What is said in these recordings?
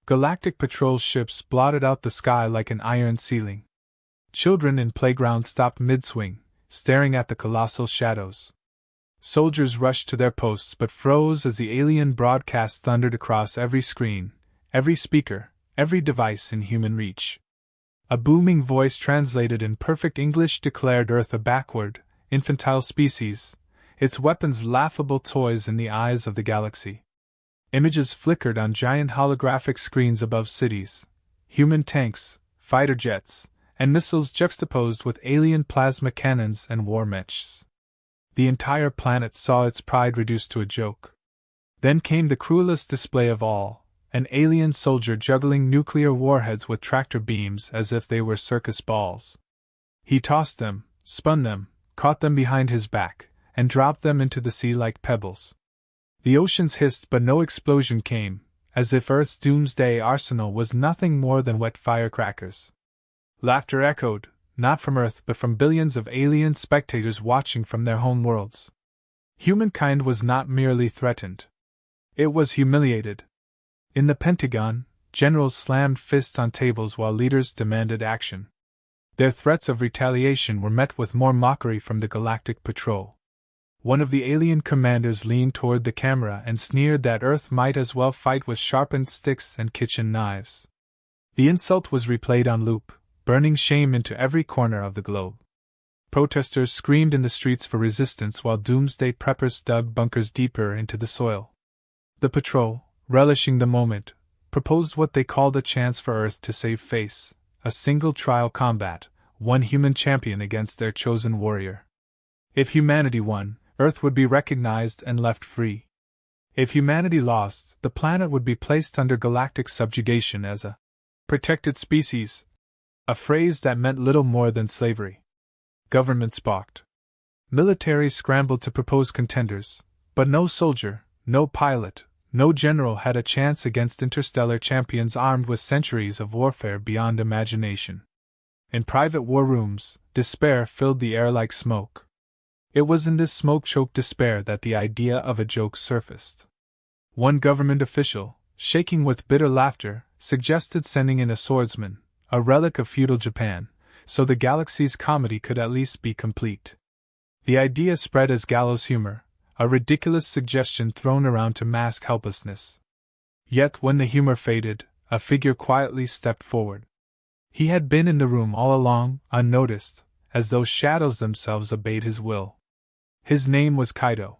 Galactic patrol ships blotted out the sky like an iron ceiling. Children in playgrounds stopped mid-swing, staring at the colossal shadows. Soldiers rushed to their posts but froze as the alien broadcast thundered across every screen, every speaker, every device in human reach. A booming voice translated in perfect English declared Earth a backward, infantile species, its weapons laughable toys in the eyes of the galaxy. Images flickered on giant holographic screens above cities, human tanks, fighter jets, and missiles juxtaposed with alien plasma cannons and war mechs. The entire planet saw its pride reduced to a joke. Then came the cruelest display of all, an alien soldier juggling nuclear warheads with tractor beams as if they were circus balls. He tossed them, spun them, caught them behind his back, and dropped them into the sea like pebbles. The oceans hissed but no explosion came, as if Earth's doomsday arsenal was nothing more than wet firecrackers. Laughter echoed, not from Earth but from billions of alien spectators watching from their home worlds. Humankind was not merely threatened. It was humiliated. In the Pentagon, generals slammed fists on tables while leaders demanded action. Their threats of retaliation were met with more mockery from the Galactic Patrol. One of the alien commanders leaned toward the camera and sneered that Earth might as well fight with sharpened sticks and kitchen knives. The insult was replayed on loop, burning shame into every corner of the globe. Protesters screamed in the streets for resistance while doomsday preppers dug bunkers deeper into the soil. The patrol, relishing the moment, proposed what they called a chance for Earth to save face, a single trial combat, one human champion against their chosen warrior. If humanity won, Earth would be recognized and left free. If humanity lost, the planet would be placed under galactic subjugation as a protected species, a phrase that meant little more than slavery. Governments balked. Militaries scrambled to propose contenders, but no soldier, no pilot, no general had a chance against interstellar champions armed with centuries of warfare beyond imagination. In private war rooms, despair filled the air like smoke. It was in this smoke-choked despair that the idea of a joke surfaced. One government official, shaking with bitter laughter, suggested sending in a swordsman, a relic of feudal Japan, so the galaxy's comedy could at least be complete. The idea spread as gallows humor, a ridiculous suggestion thrown around to mask helplessness. Yet when the humor faded, a figure quietly stepped forward. He had been in the room all along, unnoticed, as though shadows themselves obeyed his will. His name was Kaido.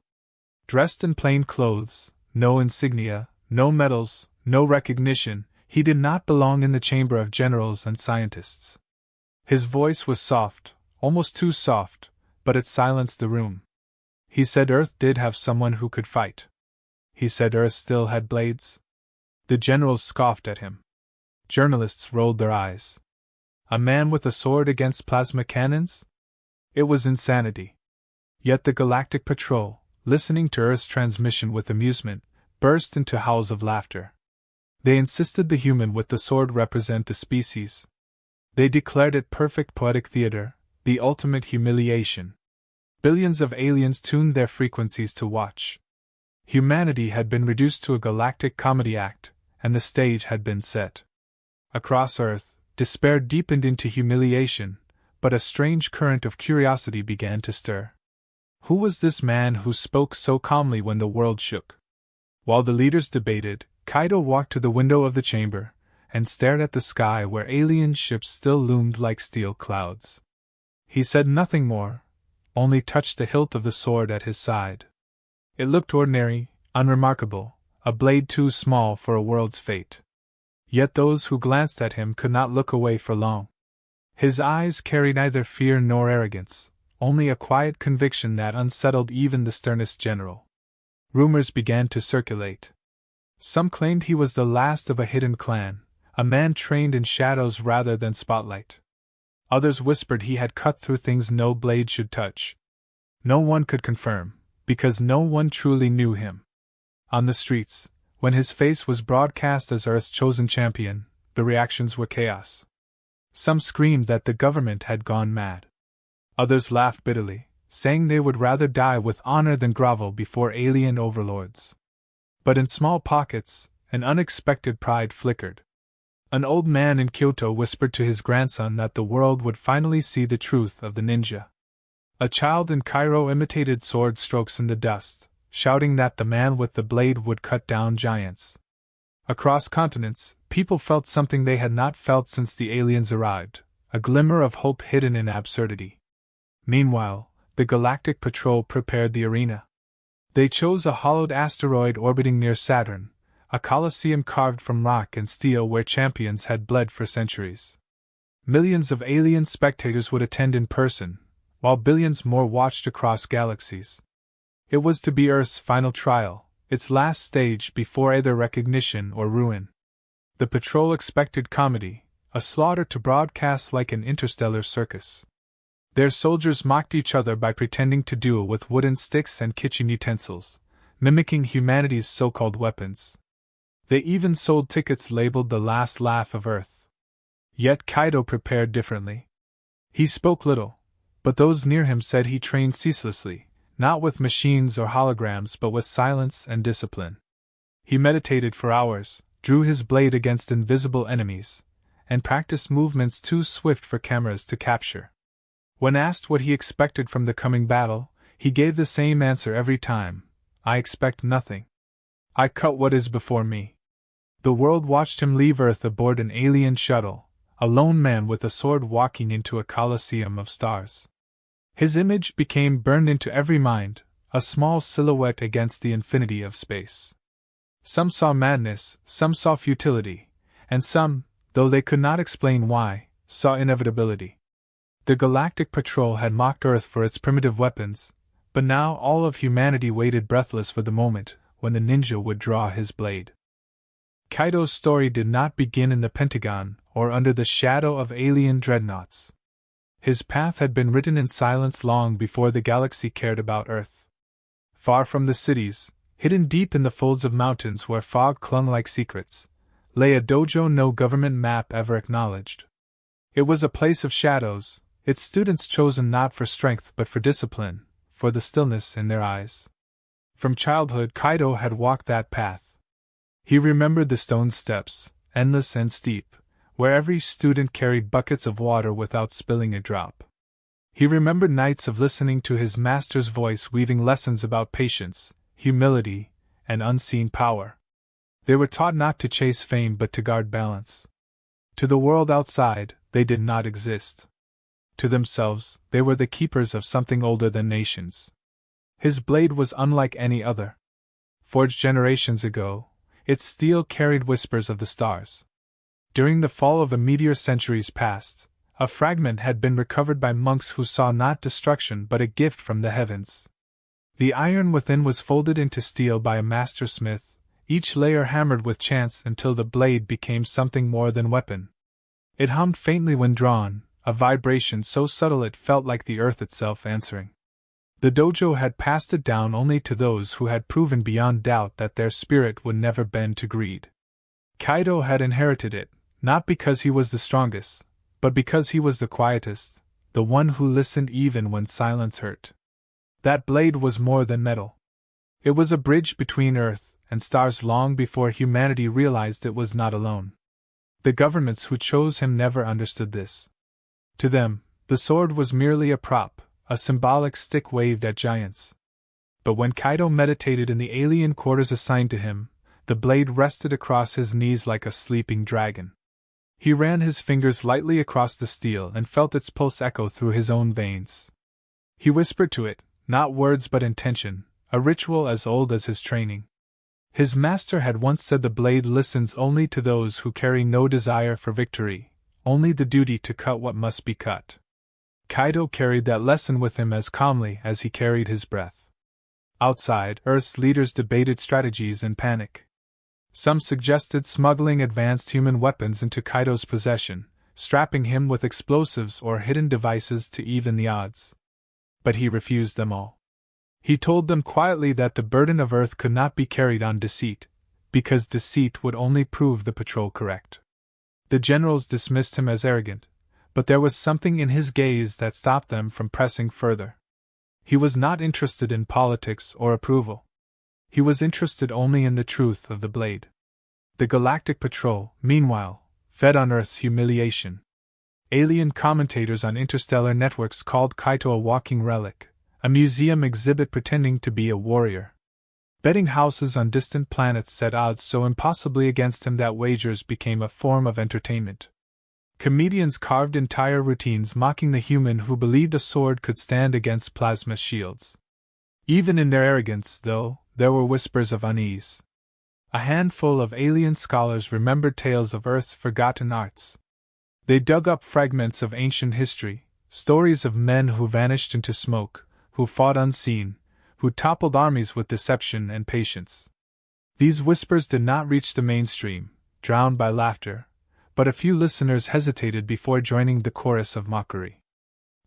Dressed in plain clothes, no insignia, no medals, no recognition, he did not belong in the chamber of generals and scientists. His voice was soft, almost too soft, but it silenced the room. He said Earth did have someone who could fight. He said Earth still had blades. The generals scoffed at him. Journalists rolled their eyes. A man with a sword against plasma cannons? It was insanity. Yet the Galactic Patrol, listening to Earth's transmission with amusement, burst into howls of laughter. They insisted the human with the sword represent the species. They declared it perfect poetic theater, the ultimate humiliation. Billions of aliens tuned their frequencies to watch. Humanity had been reduced to a galactic comedy act, and the stage had been set. Across Earth, despair deepened into humiliation, but a strange current of curiosity began to stir. Who was this man who spoke so calmly when the world shook? While the leaders debated, Kaido walked to the window of the chamber and stared at the sky where alien ships still loomed like steel clouds. He said nothing more, only touched the hilt of the sword at his side. It looked ordinary, unremarkable, a blade too small for a world's fate. Yet those who glanced at him could not look away for long. His eyes carried neither fear nor arrogance, only a quiet conviction that unsettled even the sternest general. Rumors began to circulate. Some claimed he was the last of a hidden clan, a man trained in shadows rather than spotlight. Others whispered he had cut through things no blade should touch. No one could confirm, because no one truly knew him. On the streets, when his face was broadcast as Earth's chosen champion, the reactions were chaos. Some screamed that the government had gone mad. Others laughed bitterly, saying they would rather die with honor than grovel before alien overlords. But in small pockets, an unexpected pride flickered. An old man in Kyoto whispered to his grandson that the world would finally see the truth of the ninja. A child in Cairo imitated sword strokes in the dust, shouting that the man with the blade would cut down giants. Across continents, people felt something they had not felt since the aliens arrived, a glimmer of hope hidden in absurdity. Meanwhile, the Galactic Patrol prepared the arena. They chose a hollowed asteroid orbiting near Saturn, a coliseum carved from rock and steel where champions had bled for centuries. Millions of alien spectators would attend in person, while billions more watched across galaxies. It was to be Earth's final trial, its last stage before either recognition or ruin. The patrol expected comedy, a slaughter to broadcast like an interstellar circus. Their soldiers mocked each other by pretending to duel with wooden sticks and kitchen utensils, mimicking humanity's so-called weapons. They even sold tickets labeled the last laugh of Earth. Yet Kaido prepared differently. He spoke little, but those near him said he trained ceaselessly, not with machines or holograms but with silence and discipline. He meditated for hours, drew his blade against invisible enemies, and practiced movements too swift for cameras to capture. When asked what he expected from the coming battle, he gave the same answer every time: "I expect nothing. I cut what is before me." The world watched him leave Earth aboard an alien shuttle, a lone man with a sword walking into a coliseum of stars. His image became burned into every mind, a small silhouette against the infinity of space. Some saw madness, some saw futility, and some, though they could not explain why, saw inevitability. The Galactic Patrol had mocked Earth for its primitive weapons, but now all of humanity waited breathless for the moment when the ninja would draw his blade. Kaido's story did not begin in the Pentagon or under the shadow of alien dreadnoughts. His path had been written in silence long before the galaxy cared about Earth. Far from the cities, hidden deep in the folds of mountains where fog clung like secrets, lay a dojo no government map ever acknowledged. It was a place of shadows, its students chosen not for strength but for discipline, for the stillness in their eyes. From childhood Kaido had walked that path. He remembered the stone steps, endless and steep, where every student carried buckets of water without spilling a drop. He remembered nights of listening to his master's voice weaving lessons about patience, humility, and unseen power. They were taught not to chase fame but to guard balance. To the world outside, they did not exist. To themselves, they were the keepers of something older than nations. His blade was unlike any other. Forged generations ago, its steel carried whispers of the stars. During the fall of a meteor centuries past, a fragment had been recovered by monks who saw not destruction but a gift from the heavens. The iron within was folded into steel by a master smith, each layer hammered with chance until the blade became something more than weapon. It hummed faintly when drawn, a vibration so subtle it felt like the earth itself answering. The dojo had passed it down only to those who had proven beyond doubt that their spirit would never bend to greed. Kaido had inherited it, not because he was the strongest, but because he was the quietest, the one who listened even when silence hurt. That blade was more than metal. It was a bridge between Earth and stars long before humanity realized it was not alone. The governments who chose him never understood this. To them, the sword was merely a prop, a symbolic stick waved at giants. But when Kaido meditated in the alien quarters assigned to him, the blade rested across his knees like a sleeping dragon. He ran his fingers lightly across the steel and felt its pulse echo through his own veins. He whispered to it, not words but intention, a ritual as old as his training. His master had once said the blade listens only to those who carry no desire for victory, only the duty to cut what must be cut. Kaido carried that lesson with him as calmly as he carried his breath. Outside, Earth's leaders debated strategies in panic. Some suggested smuggling advanced human weapons into Kaido's possession, strapping him with explosives or hidden devices to even the odds. But he refused them all. He told them quietly that the burden of Earth could not be carried on deceit, because deceit would only prove the patrol correct. The generals dismissed him as arrogant, but there was something in his gaze that stopped them from pressing further. He was not interested in politics or approval. He was interested only in the truth of the blade. The Galactic Patrol, meanwhile, fed on Earth's humiliation. Alien commentators on interstellar networks called Kaido a walking relic, a museum exhibit pretending to be a warrior. Betting houses on distant planets set odds so impossibly against him that wagers became a form of entertainment. Comedians carved entire routines mocking the human who believed a sword could stand against plasma shields. Even in their arrogance, though, there were whispers of unease. A handful of alien scholars remembered tales of Earth's forgotten arts. They dug up fragments of ancient history, stories of men who vanished into smoke, who fought unseen, who toppled armies with deception and patience. These whispers did not reach the mainstream, drowned by laughter, but a few listeners hesitated before joining the chorus of mockery.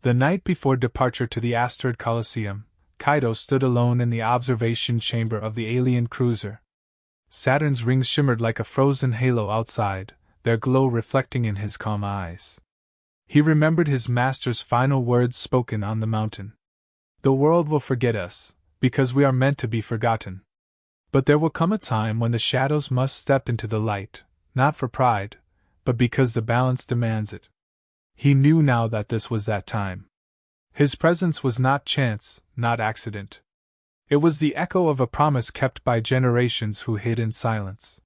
The night before departure to the asteroid Coliseum, Kaido stood alone in the observation chamber of the alien cruiser. Saturn's rings shimmered like a frozen halo outside, their glow reflecting in his calm eyes. He remembered his master's final words spoken on the mountain. The world will forget us, because we are meant to be forgotten. But there will come a time when the shadows must step into the light, not for pride, but because the balance demands it. He knew now that this was that time. His presence was not chance, not accident. It was the echo of a promise kept by generations who hid in silence.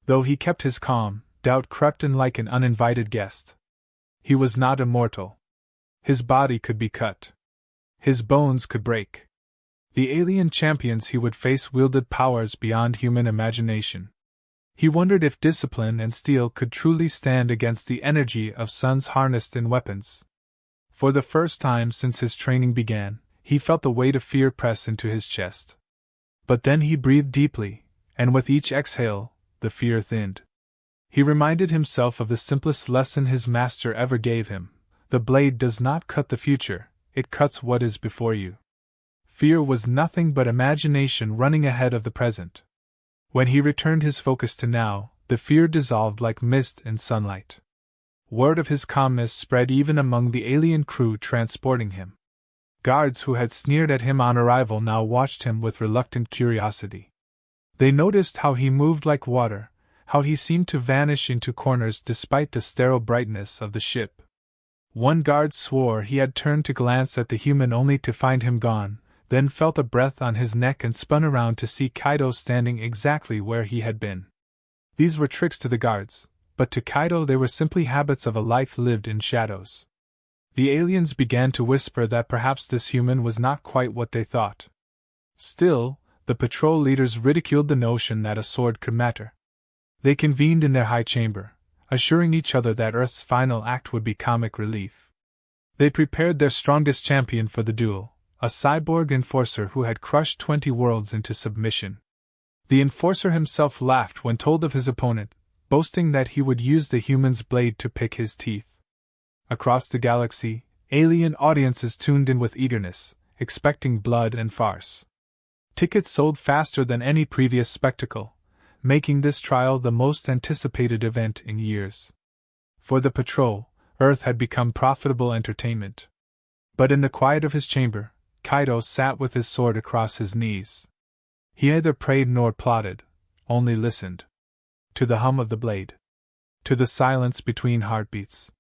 Though he kept his calm, doubt crept in like an uninvited guest. He was not immortal. His body could be cut. His bones could break. The alien champions he would face wielded powers beyond human imagination. He wondered if discipline and steel could truly stand against the energy of suns harnessed in weapons. For the first time since his training began, he felt the weight of fear press into his chest. But then he breathed deeply, and with each exhale, the fear thinned. He reminded himself of the simplest lesson his master ever gave him: the blade does not cut the future, it cuts what is before you. Fear was nothing but imagination running ahead of the present. When he returned his focus to now, the fear dissolved like mist in sunlight. Word of his calmness spread even among the alien crew transporting him. Guards who had sneered at him on arrival now watched him with reluctant curiosity. They noticed how he moved like water, how he seemed to vanish into corners despite the sterile brightness of the ship. One guard swore he had turned to glance at the human only to find him gone, then felt a breath on his neck and spun around to see Kaido standing exactly where he had been. These were tricks to the guards, but to Kaido they were simply habits of a life lived in shadows. The aliens began to whisper that perhaps this human was not quite what they thought. Still, the patrol leaders ridiculed the notion that a sword could matter. They convened in their high chamber, assuring each other that Earth's final act would be comic relief. They prepared their strongest champion for the duel, a cyborg enforcer who had crushed 20 worlds into submission. The enforcer himself laughed when told of his opponent, boasting that he would use the human's blade to pick his teeth. Across the galaxy, alien audiences tuned in with eagerness, expecting blood and farce. Tickets sold faster than any previous spectacle, making this trial the most anticipated event in years. For the patrol, Earth had become profitable entertainment. But in the quiet of his chamber, Kaido sat with his sword across his knees. He neither prayed nor plotted, only listened. To the hum of the blade. To the silence between heartbeats.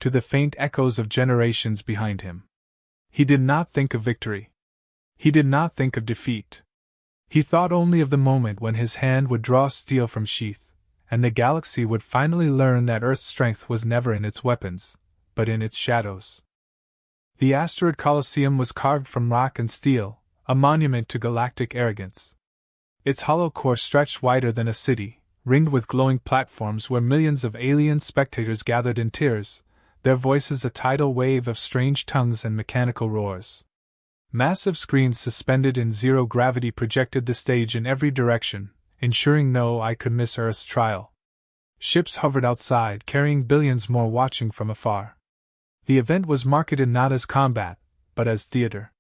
To the faint echoes of generations behind him. He did not think of victory. He did not think of defeat. He thought only of the moment when his hand would draw steel from sheath, and the galaxy would finally learn that Earth's strength was never in its weapons, but in its shadows. The asteroid Coliseum was carved from rock and steel, a monument to galactic arrogance. Its hollow core stretched wider than a city, ringed with glowing platforms where millions of alien spectators gathered in tiers, their voices a tidal wave of strange tongues and mechanical roars. Massive screens suspended in zero-gravity projected the stage in every direction, ensuring no eye could miss Earth's trial. Ships hovered outside, carrying billions more watching from afar. The event was marketed not as combat, but as theater.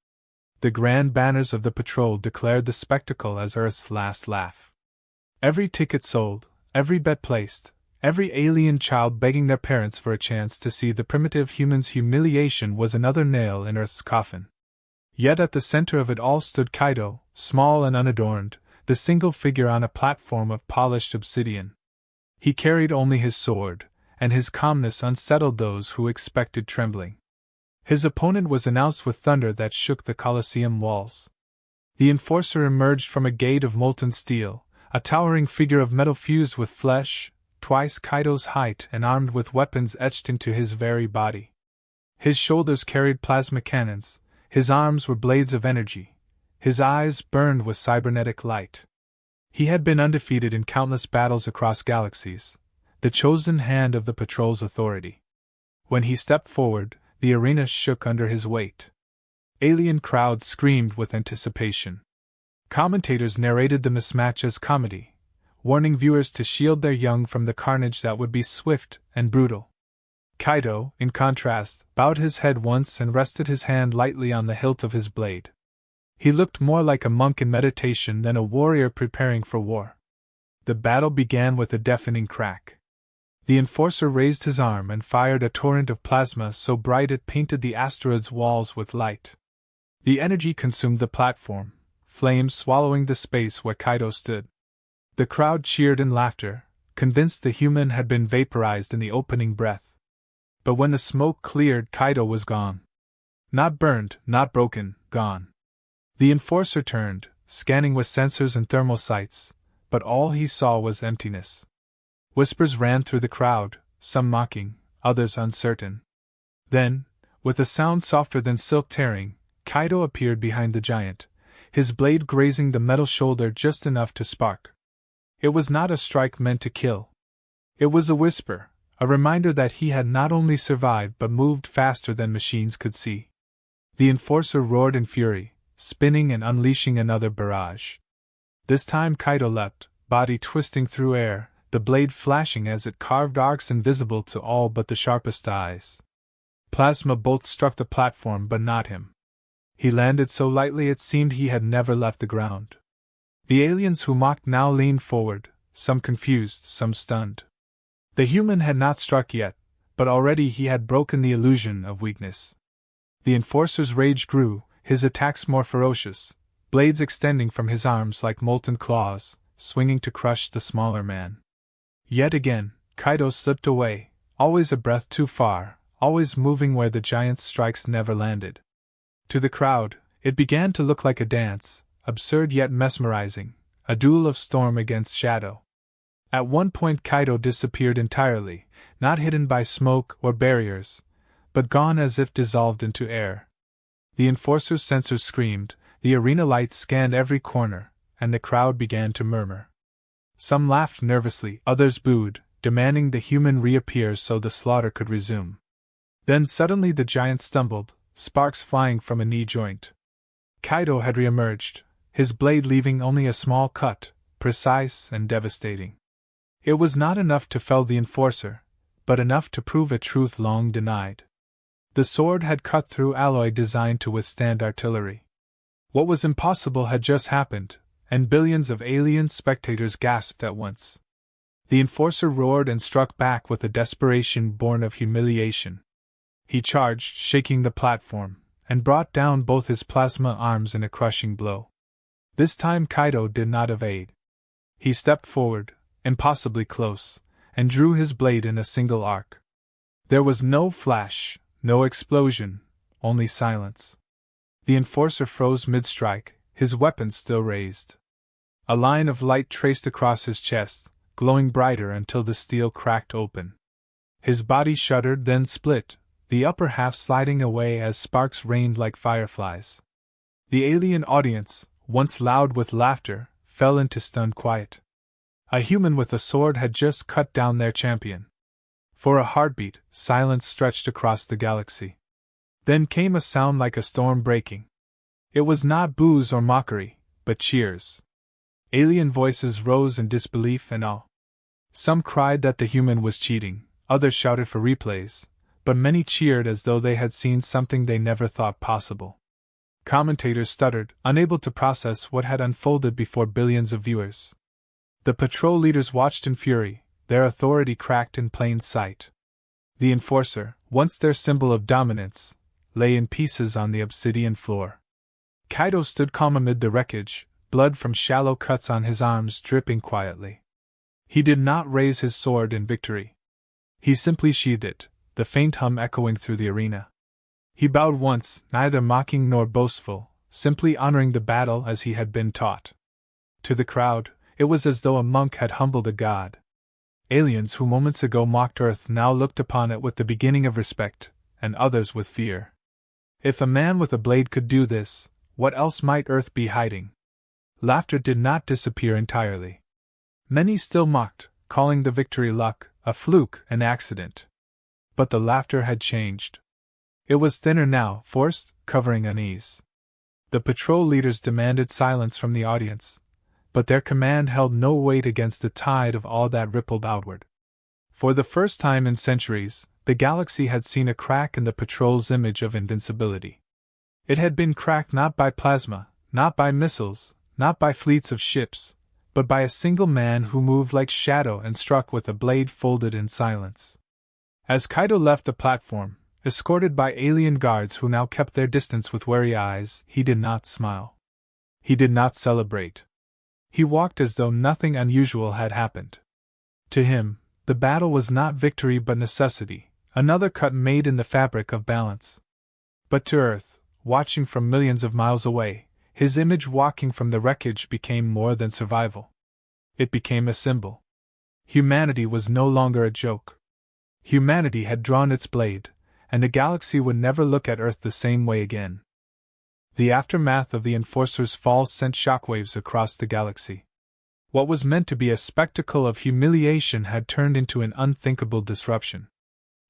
The grand banners of the patrol declared the spectacle as Earth's last laugh. Every ticket sold, every bet placed, every alien child begging their parents for a chance to see the primitive human's humiliation was another nail in Earth's coffin. Yet at the center of it all stood Kaido, small and unadorned, the single figure on a platform of polished obsidian. He carried only his sword, and his calmness unsettled those who expected trembling. His opponent was announced with thunder that shook the Colosseum walls. The enforcer emerged from a gate of molten steel, a towering figure of metal fused with flesh, twice Kaido's height and armed with weapons etched into his very body. His shoulders carried plasma cannons, his arms were blades of energy, his eyes burned with cybernetic light. He had been undefeated in countless battles across galaxies, the chosen hand of the patrol's authority. When he stepped forward, the arena shook under his weight. Alien crowds screamed with anticipation. Commentators narrated the mismatch as comedy, warning viewers to shield their young from the carnage that would be swift and brutal. Kaido, in contrast, bowed his head once and rested his hand lightly on the hilt of his blade. He looked more like a monk in meditation than a warrior preparing for war. The battle began with a deafening crack. The enforcer raised his arm and fired a torrent of plasma so bright it painted the asteroid's walls with light. The energy consumed the platform, flames swallowing the space where Kaido stood. The crowd cheered in laughter, convinced the human had been vaporized in the opening breath. But when the smoke cleared, Kaido was gone. Not burned, not broken, gone. The enforcer turned, scanning with sensors and thermal sights, but all he saw was emptiness. Whispers ran through the crowd, some mocking, others uncertain. Then, with a sound softer than silk tearing, Kaido appeared behind the giant, his blade grazing the metal shoulder just enough to spark. It was not a strike meant to kill. It was a whisper, a reminder that he had not only survived but moved faster than machines could see. The enforcer roared in fury, spinning and unleashing another barrage. This time Kaido leapt, body twisting through air, the blade flashing as it carved arcs invisible to all but the sharpest eyes. Plasma bolts struck the platform but not him. He landed so lightly it seemed he had never left the ground. The aliens who mocked now leaned forward, some confused, some stunned. The human had not struck yet, but already he had broken the illusion of weakness. The enforcer's rage grew, his attacks more ferocious, blades extending from his arms like molten claws, swinging to crush the smaller man. Yet again, Kaido slipped away, always a breath too far, always moving where the giant's strikes never landed. To the crowd, it began to look like a dance, absurd yet mesmerizing, a duel of storm against shadow. At one point Kaido disappeared entirely, not hidden by smoke or barriers, but gone as if dissolved into air. The enforcer's sensors screamed, the arena lights scanned every corner, and the crowd began to murmur. Some laughed nervously, others booed, demanding the human reappear so the slaughter could resume. Then suddenly the giant stumbled, sparks flying from a knee joint. Kaido had reemerged, his blade leaving only a small cut, precise and devastating. It was not enough to fell the enforcer, but enough to prove a truth long denied. The sword had cut through alloy designed to withstand artillery. What was impossible had just happened, and billions of alien spectators gasped at once. The enforcer roared and struck back with a desperation born of humiliation. He charged, shaking the platform, and brought down both his plasma arms in a crushing blow. This time Kaido did not evade. He stepped forward, impossibly close, and drew his blade in a single arc. There was no flash, no explosion, only silence. The enforcer froze mid-strike, his weapon still raised. A line of light traced across his chest, glowing brighter until the steel cracked open. His body shuddered, then split, the upper half sliding away as sparks rained like fireflies. The alien audience, once loud with laughter, fell into stunned quiet. A human with a sword had just cut down their champion. For a heartbeat, silence stretched across the galaxy. Then came a sound like a storm breaking. It was not boos or mockery, but cheers. Alien voices rose in disbelief and awe. Some cried that the human was cheating, others shouted for replays, but many cheered as though they had seen something they never thought possible. Commentators stuttered, unable to process what had unfolded before billions of viewers. The patrol leaders watched in fury, their authority cracked in plain sight. The enforcer, once their symbol of dominance, lay in pieces on the obsidian floor. Kaido stood calm amid the wreckage, blood from shallow cuts on his arms dripping quietly. He did not raise his sword in victory. He simply sheathed it, the faint hum echoing through the arena. He bowed once, neither mocking nor boastful, simply honoring the battle as he had been taught. To the crowd, it was as though a monk had humbled a god. Aliens who moments ago mocked Earth now looked upon it with the beginning of respect, and others with fear. If a man with a blade could do this, what else might Earth be hiding? Laughter did not disappear entirely. Many still mocked, calling the victory luck, a fluke, an accident. But the laughter had changed. It was thinner now, forced, covering unease. The patrol leaders demanded silence from the audience, but their command held no weight against the tide of all that rippled outward. For the first time in centuries, the galaxy had seen a crack in the patrol's image of invincibility. It had been cracked not by plasma, not by missiles, not by fleets of ships, but by a single man who moved like shadow and struck with a blade folded in silence. As Kaido left the platform, escorted by alien guards who now kept their distance with wary eyes, he did not smile. He did not celebrate. He walked as though nothing unusual had happened. To him, the battle was not victory but necessity, another cut made in the fabric of balance. But to Earth, watching from millions of miles away, his image walking from the wreckage became more than survival. It became a symbol. Humanity was no longer a joke. Humanity had drawn its blade, and the galaxy would never look at Earth the same way again. The aftermath of the Enforcer's fall sent shockwaves across the galaxy. What was meant to be a spectacle of humiliation had turned into an unthinkable disruption.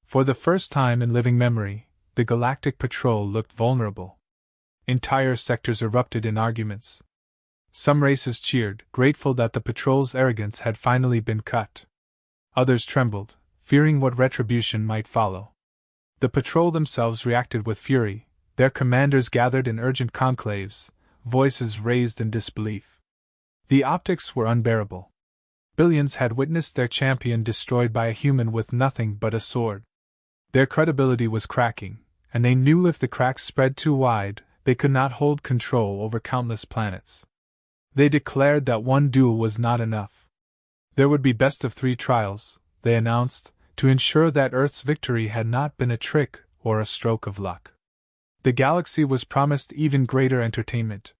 For the first time in living memory, the Galactic Patrol looked vulnerable. Entire sectors erupted in arguments. Some races cheered, grateful that the patrol's arrogance had finally been cut. Others trembled, fearing what retribution might follow. The patrol themselves reacted with fury, their commanders gathered in urgent conclaves, voices raised in disbelief. The optics were unbearable. Billions had witnessed their champion destroyed by a human with nothing but a sword. Their credibility was cracking, and they knew if the cracks spread too wide, they could not hold control over countless planets. They declared that one duel was not enough. There would be best of 3 trials, they announced, to ensure that Earth's victory had not been a trick or a stroke of luck. The galaxy was promised even greater entertainment.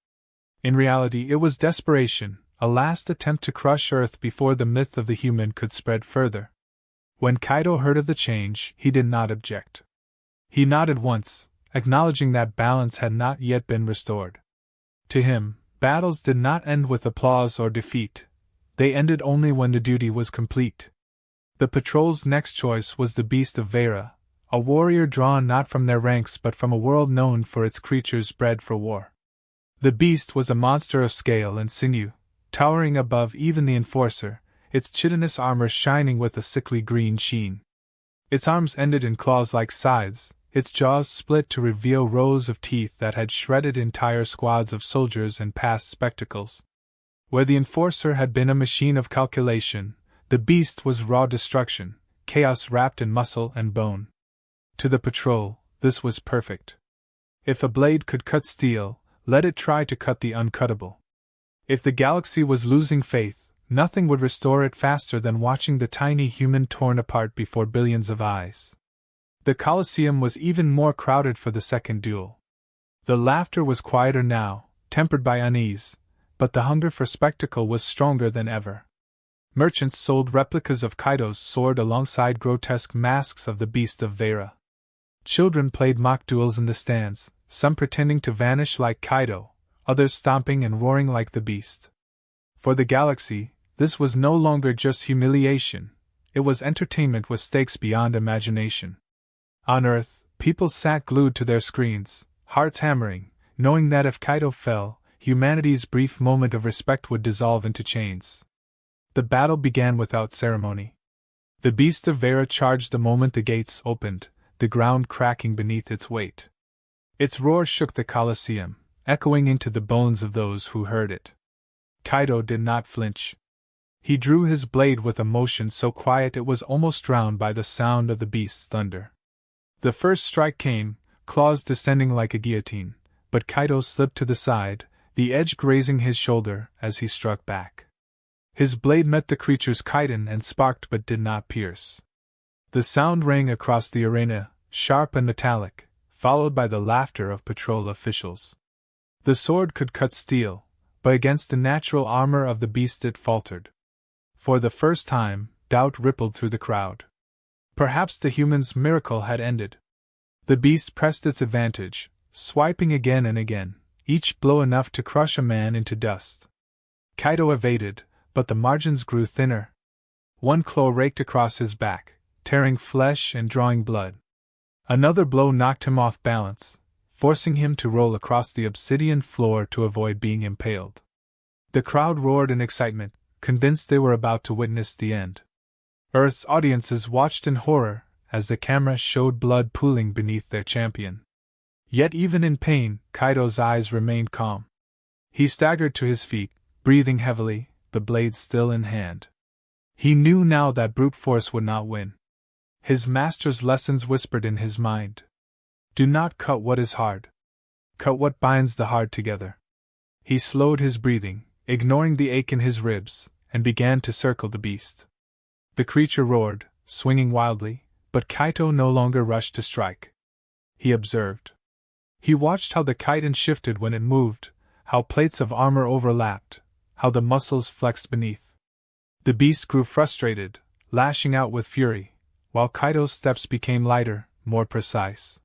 In reality, it was desperation, a last attempt to crush Earth before the myth of the human could spread further. When Kaido heard of the change, he did not object. He nodded once, acknowledging that balance had not yet been restored. To him, battles did not end with applause or defeat. They ended only when the duty was complete. The patrol's next choice was the Beast of Vera, a warrior drawn not from their ranks but from a world known for its creatures bred for war. The beast was a monster of scale and sinew, towering above even the Enforcer, its chitinous armor shining with a sickly green sheen. Its arms ended in claws-like scythes, its jaws split to reveal rows of teeth that had shredded entire squads of soldiers and past spectacles. Where the Enforcer had been a machine of calculation, the beast was raw destruction, chaos wrapped in muscle and bone. To the patrol, this was perfect. If a blade could cut steel, let it try to cut the uncuttable. If the galaxy was losing faith, nothing would restore it faster than watching the tiny human torn apart before billions of eyes. The Colosseum was even more crowded for the second duel. The laughter was quieter now, tempered by unease, but the hunger for spectacle was stronger than ever. Merchants sold replicas of Kaido's sword alongside grotesque masks of the Beast of Vera. Children played mock duels in the stands, some pretending to vanish like Kaido, others stomping and roaring like the beast. For the galaxy, this was no longer just humiliation, it was entertainment with stakes beyond imagination. On Earth, people sat glued to their screens, hearts hammering, knowing that if Kaido fell, humanity's brief moment of respect would dissolve into chains. The battle began without ceremony. The Beast of Vera charged the moment the gates opened, the ground cracking beneath its weight. Its roar shook the Colosseum, echoing into the bones of those who heard it. Kaido did not flinch. He drew his blade with a motion so quiet it was almost drowned by the sound of the beast's thunder. The first strike came, claws descending like a guillotine, but Kaido slipped to the side, the edge grazing his shoulder as he struck back. His blade met the creature's chitin and sparked but did not pierce. The sound rang across the arena, sharp and metallic, followed by the laughter of patrol officials. The sword could cut steel, but against the natural armor of the beast it faltered. For the first time, doubt rippled through the crowd. Perhaps the human's miracle had ended. The beast pressed its advantage, swiping again and again, each blow enough to crush a man into dust. Kaido evaded, but the margins grew thinner. One claw raked across his back, tearing flesh and drawing blood. Another blow knocked him off balance, forcing him to roll across the obsidian floor to avoid being impaled. The crowd roared in excitement, convinced they were about to witness the end. Earth's audiences watched in horror as the camera showed blood pooling beneath their champion. Yet even in pain, Kaido's eyes remained calm. He staggered to his feet, breathing heavily, the blade still in hand. He knew now that brute force would not win. His master's lessons whispered in his mind. Do not cut what is hard. Cut what binds the hard together. He slowed his breathing, ignoring the ache in his ribs, and began to circle the beast. The creature roared, swinging wildly, but Kaido no longer rushed to strike. He observed. He watched how the chitin shifted when it moved, how plates of armor overlapped, how the muscles flexed beneath. The beast grew frustrated, lashing out with fury, while Kaido's steps became lighter, more precise.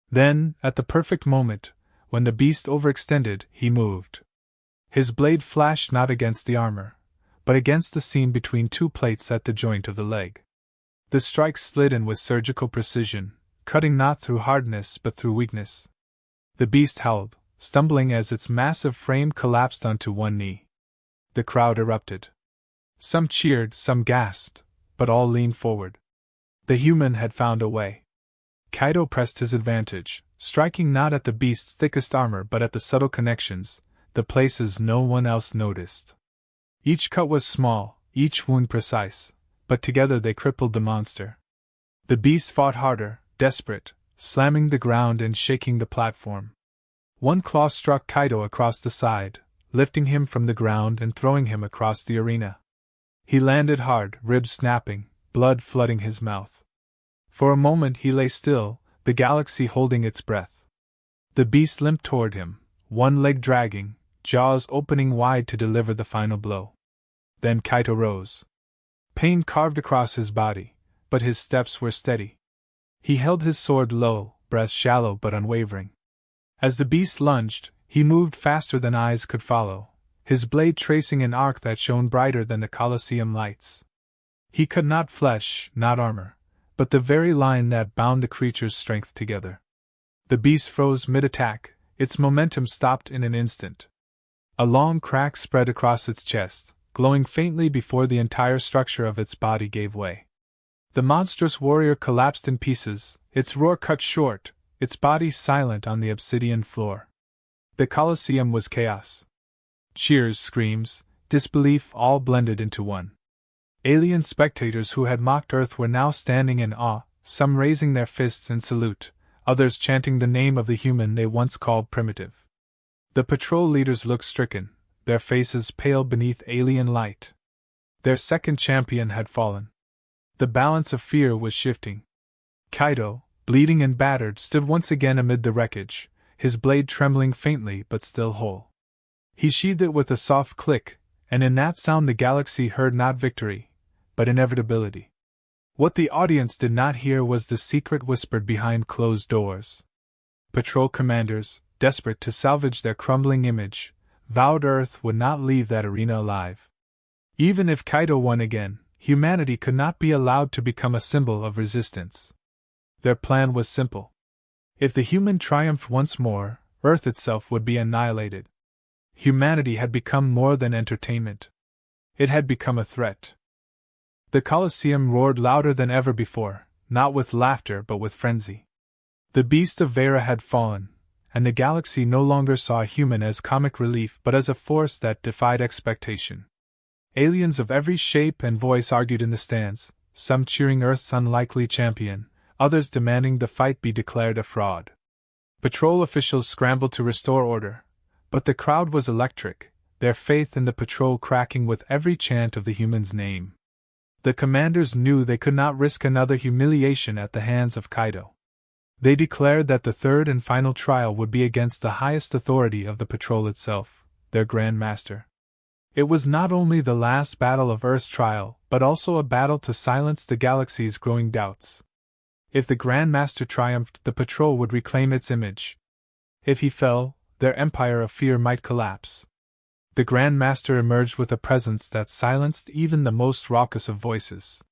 Then, at the perfect moment, when the beast overextended, he moved. His blade flashed not against the armor, but against the seam between two plates at the joint of the leg. The strike slid in with surgical precision, cutting not through hardness but through weakness. The beast howled, stumbling as its massive frame collapsed onto one knee. The crowd erupted. Some cheered, some gasped, but all leaned forward. The human had found a way. Kaido pressed his advantage, striking not at the beast's thickest armor but at the subtle connections, the places no one else noticed. Each cut was small, each wound precise, but together they crippled the monster. The beast fought harder, desperate, slamming the ground and shaking the platform. One claw struck Kaido across the side, lifting him from the ground and throwing him across the arena. He landed hard, ribs snapping, blood flooding his mouth. For a moment he lay still, the galaxy holding its breath. The beast limped toward him, one leg dragging, jaws opening wide to deliver the final blow. Then Kaido rose. Pain carved across his body, but his steps were steady. He held his sword low, breath shallow but unwavering. As the beast lunged, he moved faster than eyes could follow, his blade tracing an arc that shone brighter than the Colosseum lights. He cut not flesh, not armor, but the very line that bound the creature's strength together. The beast froze mid-attack, its momentum stopped in an instant. A long crack spread across its chest, glowing faintly before the entire structure of its body gave way. The monstrous warrior collapsed in pieces, its roar cut short, its body silent on the obsidian floor. The Colosseum was chaos. Cheers, screams, disbelief all blended into one. Alien spectators who had mocked Earth were now standing in awe, some raising their fists in salute, others chanting the name of the human they once called primitive. The patrol leaders looked stricken, their faces pale beneath alien light. Their second champion had fallen. The balance of fear was shifting. Kaido, bleeding and battered, stood once again amid the wreckage, his blade trembling faintly but still whole. He sheathed it with a soft click, and in that sound the galaxy heard not victory, but inevitability. What the audience did not hear was the secret whispered behind closed doors. Patrol commanders, desperate to salvage their crumbling image, vowed Earth would not leave that arena alive. Even if Kaido won again, humanity could not be allowed to become a symbol of resistance. Their plan was simple. If the human triumphed once more, Earth itself would be annihilated. Humanity had become more than entertainment. It had become a threat. The Colosseum roared louder than ever before, not with laughter but with frenzy. The beast of Vera had fallen, and the galaxy no longer saw a human as comic relief but as a force that defied expectation. Aliens of every shape and voice argued in the stands, some cheering Earth's unlikely champion, others demanding the fight be declared a fraud. Patrol officials scrambled to restore order, But the crowd was electric, their faith in the patrol cracking with every chant of the human's name. The commanders knew they could not risk another humiliation at the hands of Kaido. They declared that the third and final trial would be against the highest authority of the patrol itself, their Grand Master. It was not only the last battle of Earth's trial, but also a battle to silence the galaxy's growing doubts. If the Grand Master triumphed, the patrol would reclaim its image. If he fell, their empire of fear might collapse. The Grand Master emerged with a presence that silenced even the most raucous of voices.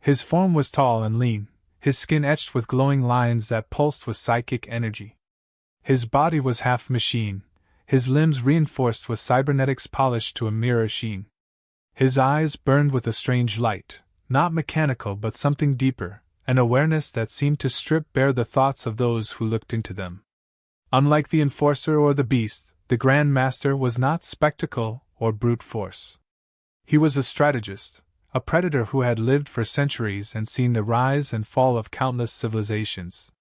His form was tall and lean, his skin etched with glowing lines that pulsed with psychic energy. His body was half machine, his limbs reinforced with cybernetics polished to a mirror sheen. His eyes burned with a strange light, not mechanical but something deeper, an awareness that seemed to strip bare the thoughts of those who looked into them. Unlike the Enforcer or the Beast, the Grand Master was not spectacle or brute force. He was a strategist, a predator who had lived for centuries and seen the rise and fall of countless civilizations.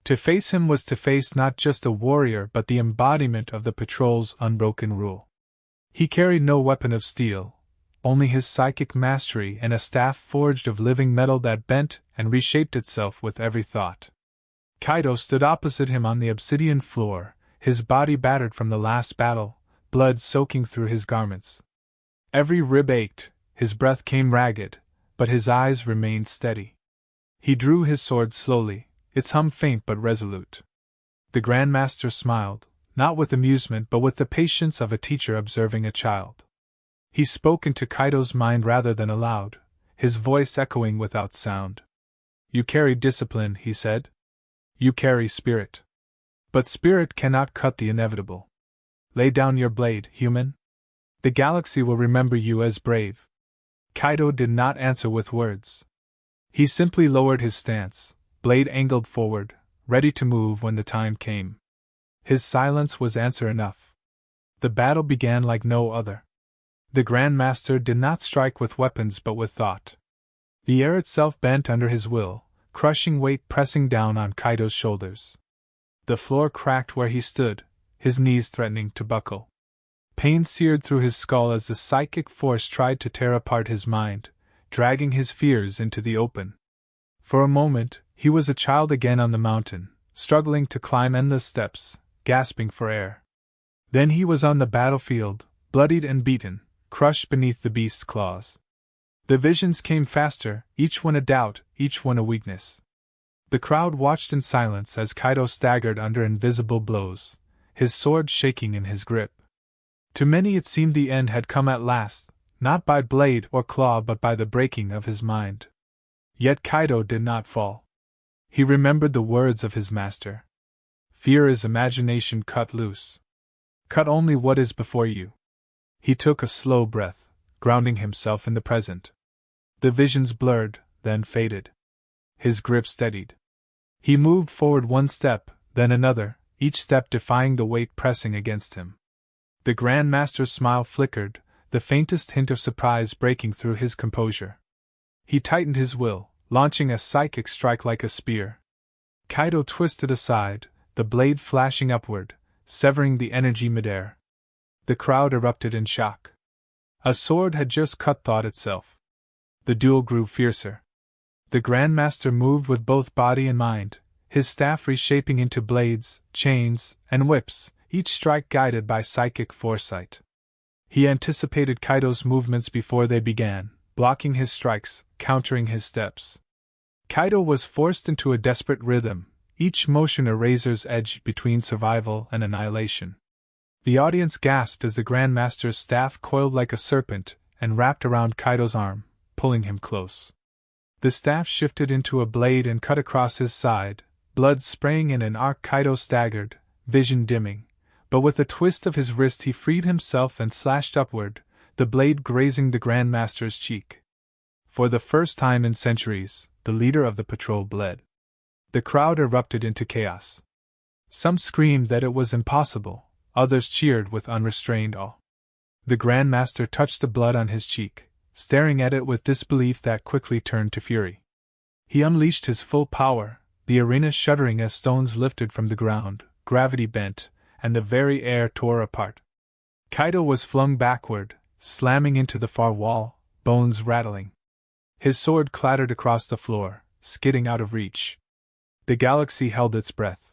To face him was to face not just a warrior but the embodiment of the patrol's unbroken rule. He carried no weapon of steel, only his psychic mastery and a staff forged of living metal that bent and reshaped itself with every thought. Kaido stood opposite him on the obsidian floor, his body battered from the last battle, blood soaking through his garments. Every rib ached, his breath came ragged, but his eyes remained steady. He drew his sword slowly, its hum faint but resolute. The Grand Master smiled, not with amusement but with the patience of a teacher observing a child. He spoke into Kaido's mind rather than aloud, his voice echoing without sound. "You carry discipline," he said. "You carry spirit. But spirit cannot cut the inevitable. Lay down your blade, human. The galaxy will remember you as brave." Kaido did not answer with words. He simply lowered his stance, blade angled forward, ready to move when the time came. His silence was answer enough. The battle began like no other. The Grand Master did not strike with weapons but with thought. The air itself bent under his will, crushing weight pressing down on Kaido's shoulders. The floor cracked where he stood, his knees threatening to buckle. Pain seared through his skull as the psychic force tried to tear apart his mind, dragging his fears into the open. For a moment, he was a child again on the mountain, struggling to climb endless steps, gasping for air. Then he was on the battlefield, bloodied and beaten, crushed beneath the beast's claws. The visions came faster, each one a doubt, each one a weakness. The crowd watched in silence as Kaido staggered under invisible blows, his sword shaking in his grip. To many it seemed the end had come at last, not by blade or claw but by the breaking of his mind. Yet Kaido did not fall. He remembered the words of his master. "Fear is imagination cut loose. Cut only what is before you." He took a slow breath, grounding himself in the present. The visions blurred, then faded. His grip steadied. He moved forward one step, then another, each step defying the weight pressing against him. The Grand Master's smile flickered, the faintest hint of surprise breaking through his composure. He tightened his will, launching a psychic strike like a spear. Kaido twisted aside, the blade flashing upward, severing the energy midair. The crowd erupted in shock. A sword had just cut thought itself. The duel grew fiercer. The Grand Master moved with both body and mind, his staff reshaping into blades, chains, and whips, each strike guided by psychic foresight. He anticipated Kaido's movements before they began, blocking his strikes, countering his steps. Kaido was forced into a desperate rhythm, each motion a razor's edge between survival and annihilation. The audience gasped as the Grand Master's staff coiled like a serpent and wrapped around Kaido's arm, pulling him close. The staff shifted into a blade and cut across his side, blood spraying in an arc. Kaido staggered, vision dimming, but with a twist of his wrist he freed himself and slashed upward, the blade grazing the Grand Master's cheek. For the first time in centuries, the leader of the patrol bled. The crowd erupted into chaos. Some screamed that it was impossible, others cheered with unrestrained awe. The Grand Master touched the blood on his cheek, staring at it with disbelief that quickly turned to fury. He unleashed his full power, the arena shuddering as stones lifted from the ground, gravity bent, and the very air tore apart. Kaido was flung backward, slamming into the far wall, bones rattling. His sword clattered across the floor, skidding out of reach. The galaxy held its breath.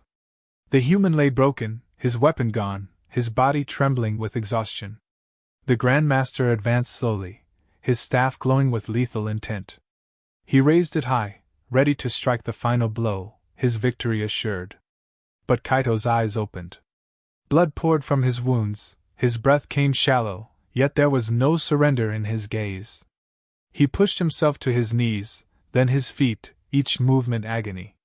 The human lay broken, his weapon gone, his body trembling with exhaustion. The Grand Master advanced slowly, his staff glowing with lethal intent. He raised it high, ready to strike the final blow, his victory assured. But Kaido's eyes opened. Blood poured from his wounds, his breath came shallow, yet there was no surrender in his gaze. He pushed himself to his knees, then his feet, each movement agony.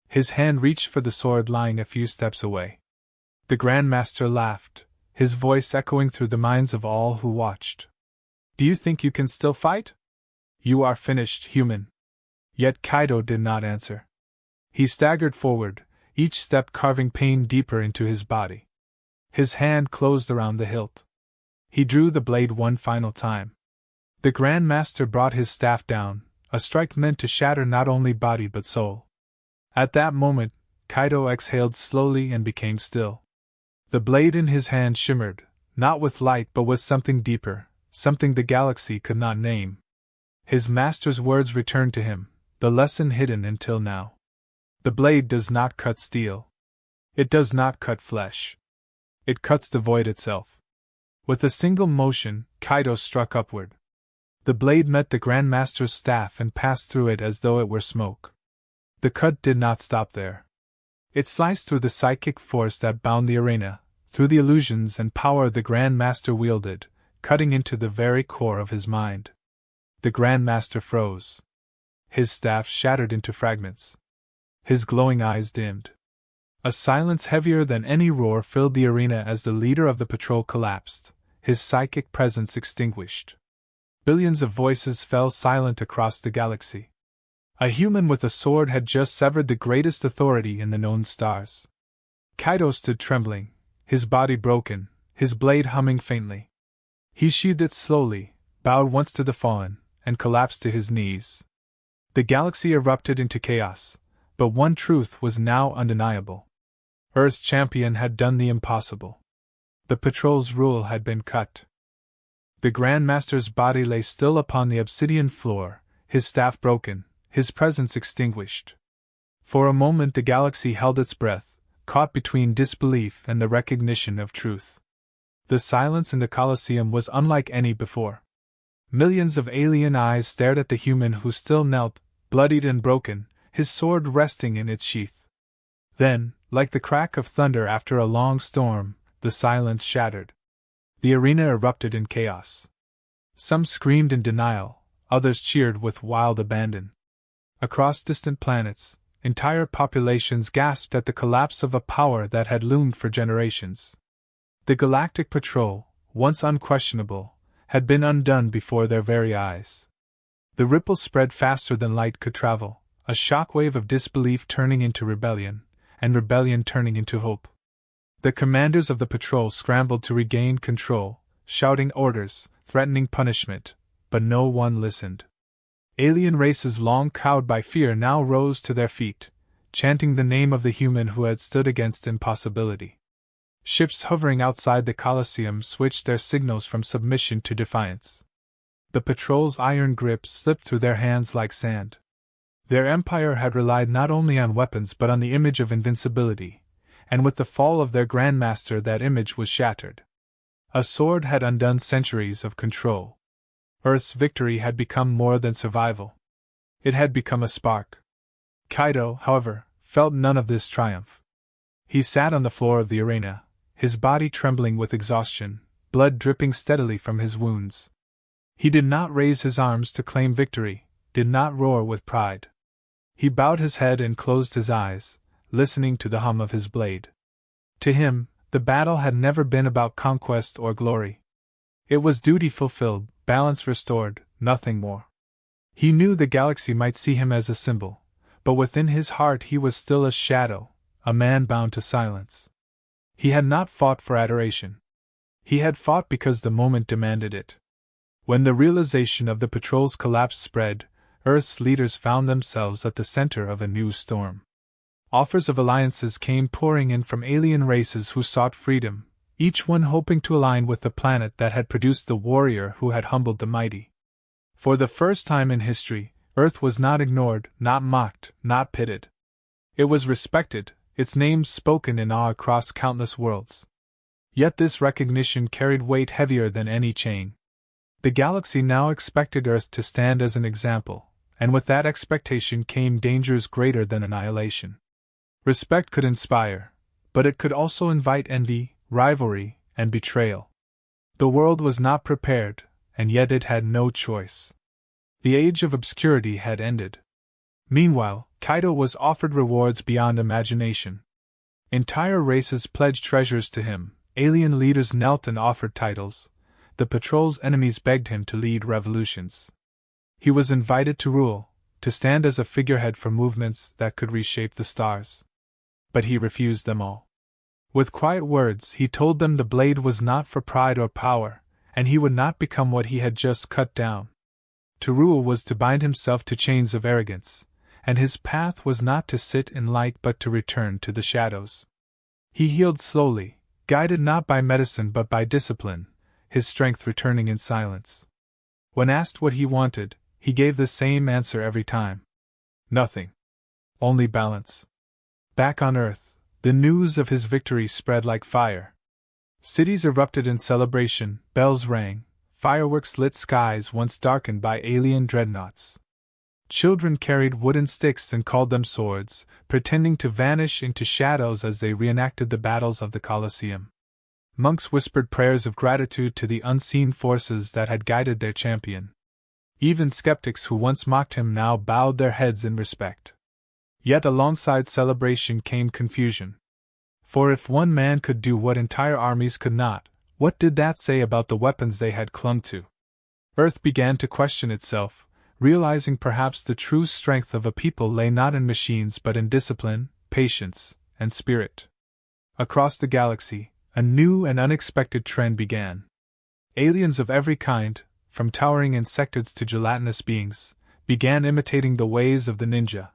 His hand reached for the sword lying a few steps away. The Grand Master laughed, his voice echoing through the minds of all who watched. "Do you think you can still fight? You are finished, human." Yet Kaido did not answer. He staggered forward, each step carving pain deeper into his body. His hand closed around the hilt. He drew the blade one final time. The Grand Master brought his staff down, a strike meant to shatter not only body but soul. At that moment, Kaido exhaled slowly and became still. The blade in his hand shimmered, not with light but with something deeper, something the galaxy could not name. His master's words returned to him, the lesson hidden until now. The blade does not cut steel. It does not cut flesh. It cuts the void itself. With a single motion, Kaido struck upward. The blade met the Grand Master's staff and passed through it as though it were smoke. The cut did not stop there. It sliced through the psychic force that bound the arena, through the illusions and power the Grand Master wielded, cutting into the very core of his mind. The Grand Master froze. His staff shattered into fragments. His glowing eyes dimmed. A silence heavier than any roar filled the arena as the leader of the patrol collapsed, his psychic presence extinguished. Billions of voices fell silent across the galaxy. A human with a sword had just severed the greatest authority in the known stars. Kaido stood trembling, his body broken, his blade humming faintly. He sheathed it slowly, bowed once to the fallen, and collapsed to his knees. The galaxy erupted into chaos, but one truth was now undeniable. Earth's champion had done the impossible. The patrol's rule had been cut. The Grand Master's body lay still upon the obsidian floor, his staff broken, his presence extinguished. For a moment the galaxy held its breath, caught between disbelief and the recognition of truth. The silence in the Colosseum was unlike any before. Millions of alien eyes stared at the human who still knelt, bloodied and broken, his sword resting in its sheath. Then, like the crack of thunder after a long storm, the silence shattered. The arena erupted in chaos. Some screamed in denial, others cheered with wild abandon. Across distant planets, entire populations gasped at the collapse of a power that had loomed for generations. The Galactic Patrol, once unquestionable, had been undone before their very eyes. The ripple spread faster than light could travel, a shockwave of disbelief turning into rebellion, and rebellion turning into hope. The commanders of the patrol scrambled to regain control, shouting orders, threatening punishment, but no one listened. Alien races long cowed by fear now rose to their feet, chanting the name of the human who had stood against impossibility. Ships hovering outside the Colosseum switched their signals from submission to defiance. The patrol's iron grip slipped through their hands like sand. Their empire had relied not only on weapons but on the image of invincibility, and with the fall of their Grand Master that image was shattered. A sword had undone centuries of control. Earth's victory had become more than survival. It had become a spark. Kaido, however, felt none of this triumph. He sat on the floor of the arena, his body trembling with exhaustion, blood dripping steadily from his wounds. He did not raise his arms to claim victory, did not roar with pride. He bowed his head and closed his eyes, listening to the hum of his blade. To him, the battle had never been about conquest or glory. It was duty fulfilled, balance restored, nothing more. He knew the galaxy might see him as a symbol, but within his heart he was still a shadow, a man bound to silence. He had not fought for adoration. He had fought because the moment demanded it. When the realization of the patrol's collapse spread, Earth's leaders found themselves at the center of a new storm. Offers of alliances came pouring in from alien races who sought freedom, each one hoping to align with the planet that had produced the warrior who had humbled the mighty. For the first time in history, Earth was not ignored, not mocked, not pitted. It was respected, its name spoken in awe across countless worlds. Yet this recognition carried weight heavier than any chain. The galaxy now expected Earth to stand as an example, and with that expectation came dangers greater than annihilation. Respect could inspire, but it could also invite envy, rivalry, and betrayal. The world was not prepared, and yet it had no choice. The age of obscurity had ended. Meanwhile, Kaido was offered rewards beyond imagination. Entire races pledged treasures to him, alien leaders knelt and offered titles, the patrol's enemies begged him to lead revolutions. He was invited to rule, to stand as a figurehead for movements that could reshape the stars. But he refused them all. With quiet words, he told them the blade was not for pride or power, and he would not become what he had just cut down. To rule was to bind himself to chains of arrogance, and his path was not to sit in light but to return to the shadows. He healed slowly, guided not by medicine but by discipline, his strength returning in silence. When asked what he wanted, he gave the same answer every time. Nothing. Only balance. Back on Earth, the news of his victory spread like fire. Cities erupted in celebration, bells rang, fireworks lit skies once darkened by alien dreadnoughts. Children carried wooden sticks and called them swords, pretending to vanish into shadows as they reenacted the battles of the Colosseum. Monks whispered prayers of gratitude to the unseen forces that had guided their champion. Even skeptics who once mocked him now bowed their heads in respect. Yet alongside celebration came confusion. For if one man could do what entire armies could not, what did that say about the weapons they had clung to? Earth began to question itself, realizing perhaps the true strength of a people lay not in machines but in discipline, patience, and spirit. Across the galaxy, a new and unexpected trend began. Aliens of every kind, from towering insectoids to gelatinous beings, began imitating the ways of the ninja.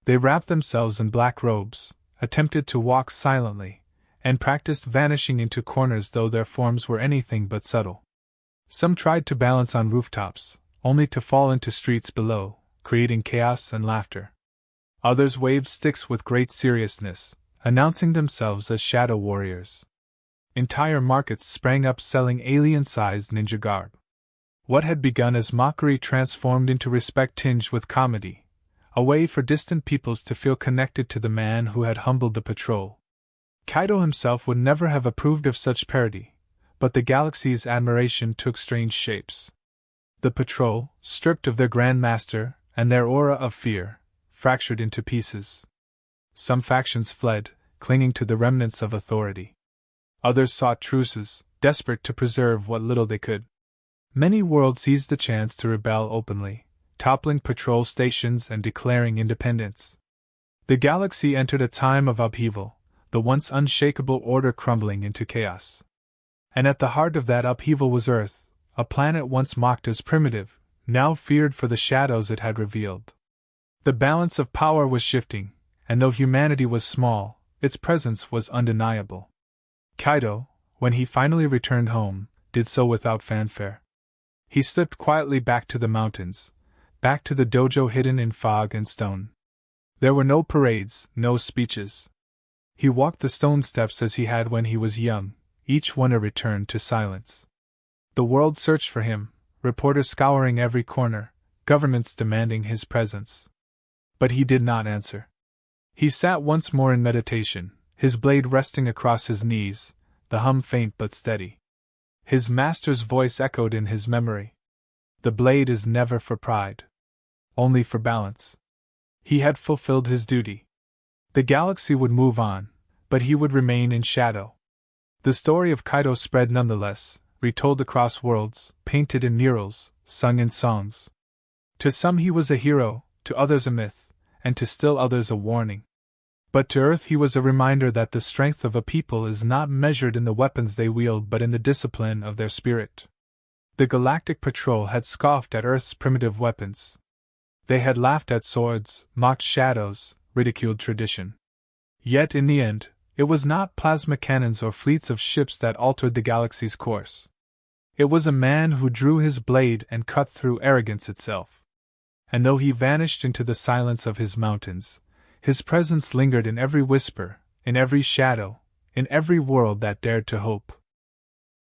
They wrapped themselves in black robes, attempted to walk silently, and practiced vanishing into corners though their forms were anything but subtle. Some tried to balance on rooftops, only to fall into streets below, creating chaos and laughter. Others waved sticks with great seriousness, announcing themselves as shadow warriors. Entire markets sprang up selling alien-sized ninja garb. What had begun as mockery transformed into respect tinged with comedy, a way for distant peoples to feel connected to the man who had humbled the patrol. Kaido himself would never have approved of such parody, but the galaxy's admiration took strange shapes. The patrol, stripped of their Grand Master and their aura of fear, fractured into pieces. Some factions fled, clinging to the remnants of authority. Others sought truces, desperate to preserve what little they could. Many worlds seized the chance to rebel openly, toppling patrol stations and declaring independence. The galaxy entered a time of upheaval, the once unshakable order crumbling into chaos. And at the heart of that upheaval was Earth, a planet once mocked as primitive, now feared for the shadows it had revealed. The balance of power was shifting, and though humanity was small, its presence was undeniable. Kaido, when he finally returned home, did so without fanfare. He slipped quietly back to the mountains, back to the dojo hidden in fog and stone. There were no parades, no speeches. He walked the stone steps as he had when he was young, each one a return to silence. The world searched for him, reporters scouring every corner, governments demanding his presence. But he did not answer. He sat once more in meditation, his blade resting across his knees, the hum faint but steady. His master's voice echoed in his memory. The blade is never for pride. Only for balance. He had fulfilled his duty. The galaxy would move on, but he would remain in shadow. The story of Kaido spread nonetheless, retold across worlds, painted in murals, sung in songs. To some he was a hero, to others a myth, and to still others a warning. But to Earth he was a reminder that the strength of a people is not measured in the weapons they wield but in the discipline of their spirit. The Galactic Patrol had scoffed at Earth's primitive weapons. They had laughed at swords, mocked shadows, ridiculed tradition. Yet in the end, it was not plasma cannons or fleets of ships that altered the galaxy's course. It was a man who drew his blade and cut through arrogance itself. And though he vanished into the silence of his mountains, his presence lingered in every whisper, in every shadow, in every world that dared to hope.